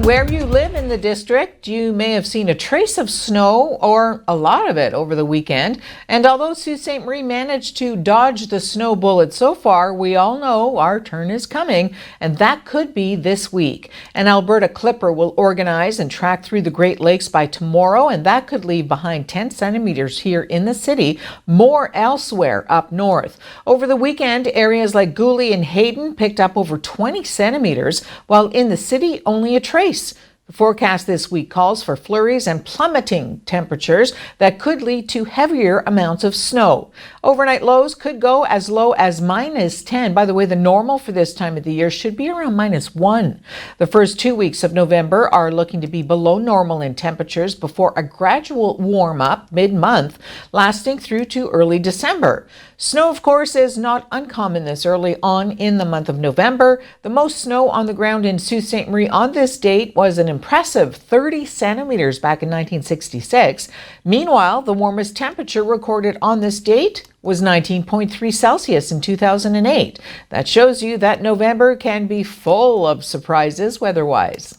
Where you live in the district, you may have seen a trace of snow or a lot of it over the weekend. And although Sault Ste. Marie managed to dodge the snow bullet so far, we all know our turn is coming, and that could be this week. An Alberta Clipper will organize and track through the Great Lakes by tomorrow, and that could leave behind 10 centimeters here in the city, more elsewhere up north. Over the weekend, areas like Gooley and Hayden picked up over 20 centimeters, while in the city, only a trace. The forecast this week calls for flurries and plummeting temperatures that could lead to heavier amounts of snow. Overnight lows could go as low as -10. By the way, the normal for this time of the year should be around -1. The first 2 weeks of November are looking to be below normal in temperatures before a gradual warm-up mid-month, lasting through to early December. Snow, of course, is not uncommon this early on in the month of November. The most snow on the ground in Sault Ste. Marie on this date was an impressive 30 centimeters back in 1966. Meanwhile, the warmest temperature recorded on this date was 19.3 Celsius in 2008. That shows you that November can be full of surprises weather-wise.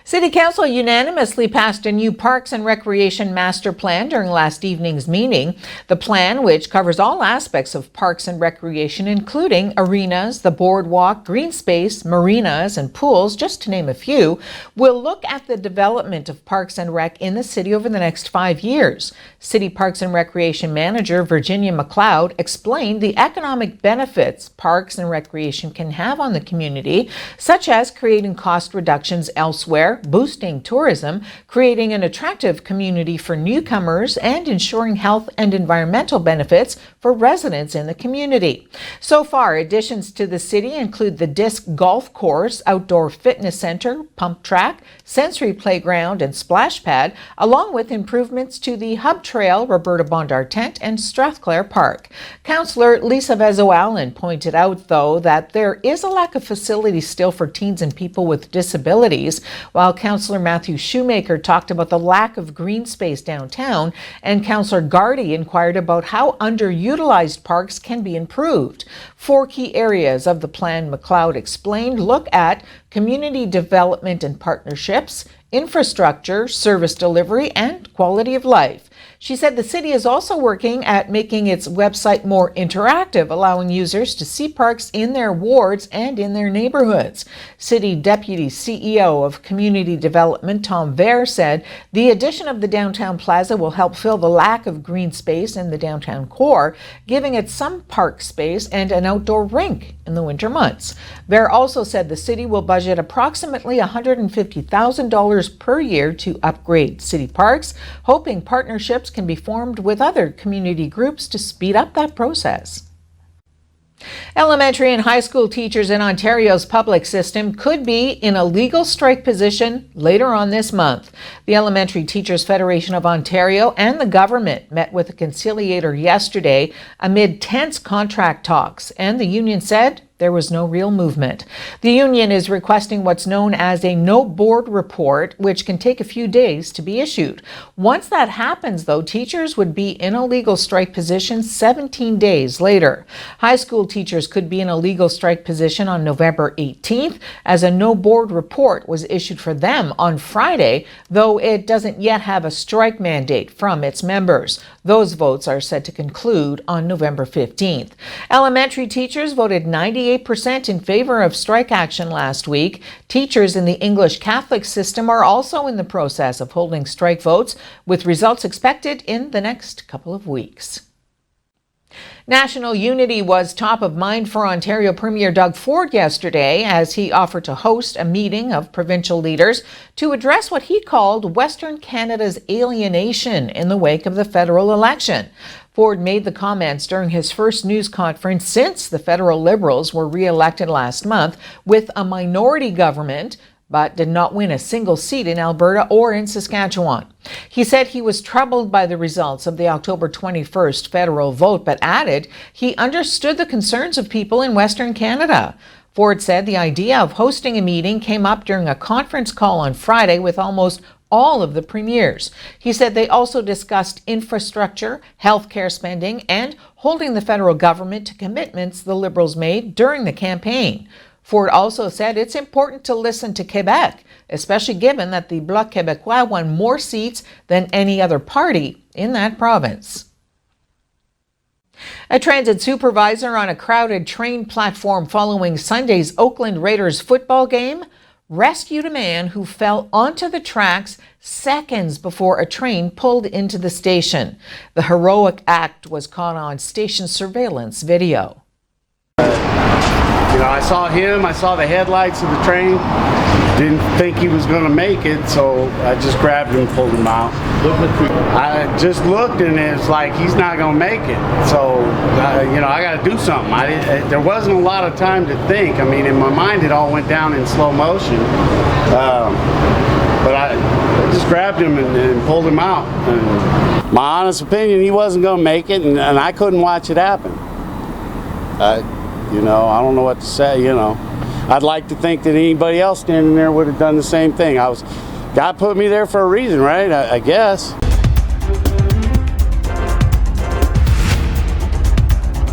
City Council unanimously passed a new Parks and Recreation Master Plan during last evening's meeting. The plan, which covers all aspects of parks and recreation, including arenas, the boardwalk, green space, marinas, and pools, just to name a few, will look at the development of parks and rec in the city over the next 5 years. City Parks and Recreation Manager Virginia McLeod explained the economic benefits parks and recreation can have on the community, such as creating cost reductions elsewhere, boosting tourism, creating an attractive community for newcomers, and ensuring health and environmental benefits for residents in the community. So far, additions to the city include the disc golf course, outdoor fitness center, pump track, sensory playground, and splash pad, along with improvements to the Hub Trail, Roberta Bondar Tent, and Strathclair Park. Councillor Lisa Vezzo-Allen pointed out, though, that there is a lack of facilities still for teens and people with disabilities, while Councillor Matthew Shoemaker talked about the lack of green space downtown, and Councillor Gardy inquired about how underutilized parks can be improved. 4 key areas of the plan, McLeod explained, look at community development and partnerships, infrastructure, service delivery, and quality of life. She said the city is also working at making its website more interactive, allowing users to see parks in their wards and in their neighborhoods. City Deputy CEO of Community Development, Tom Vare, said the addition of the downtown plaza will help fill the lack of green space in the downtown core, giving it some park space and an outdoor rink in the winter months. Vare also said the city will budget approximately $150,000 per year to upgrade city parks, hoping partnerships can be formed with other community groups to speed up that process. Elementary and high school teachers in Ontario's public system could be in a legal strike position later on this month. The Elementary Teachers Federation of Ontario and the government met with a conciliator yesterday amid tense contract talks, and the union said there was no real movement. The union is requesting what's known as a no board report, which can take a few days to be issued. Once that happens, though, teachers would be in a legal strike position 17 days later. High school teachers could be in a legal strike position on November 18th, as a no board report was issued for them on Friday, though it doesn't yet have a strike mandate from its members. Those votes are set to conclude on November 15th. Elementary teachers voted 98% in favor of strike action last week. Teachers in the English Catholic system are also in the process of holding strike votes, with results expected in the next couple of weeks. National unity was top of mind for Ontario Premier Doug Ford yesterday as he offered to host a meeting of provincial leaders to address what he called Western Canada's alienation in the wake of the federal election. Ford made the comments during his first news conference since the federal Liberals were re-elected last month with a minority government, but did not win a single seat in Alberta or in Saskatchewan. He said he was troubled by the results of the October 21st federal vote, but added he understood the concerns of people in Western Canada. Ford said the idea of hosting a meeting came up during a conference call on Friday with almost all of the premiers. He said they also discussed infrastructure, healthcare spending, and holding the federal government to commitments the Liberals made during the campaign. Ford also said it's important to listen to Quebec, especially given that the Bloc Québécois won more seats than any other party in that province. A transit supervisor on a crowded train platform following Sunday's Oakland Raiders football game rescued a man who fell onto the tracks seconds before a train pulled into the station. The heroic act was caught on station surveillance video. I saw him, I saw the headlights of the train, didn't think he was going to make it, so I just grabbed him and pulled him out. I just looked and it's like he's not going to make it, so I got to do something. There wasn't a lot of time to think. I mean, in my mind it all went down in slow motion, but I just grabbed him and pulled him out. And my honest opinion, he wasn't going to make it, and I couldn't watch it happen. I don't know what to say, I'd like to think that anybody else standing there would have done the same thing. God put me there for a reason, right? I guess.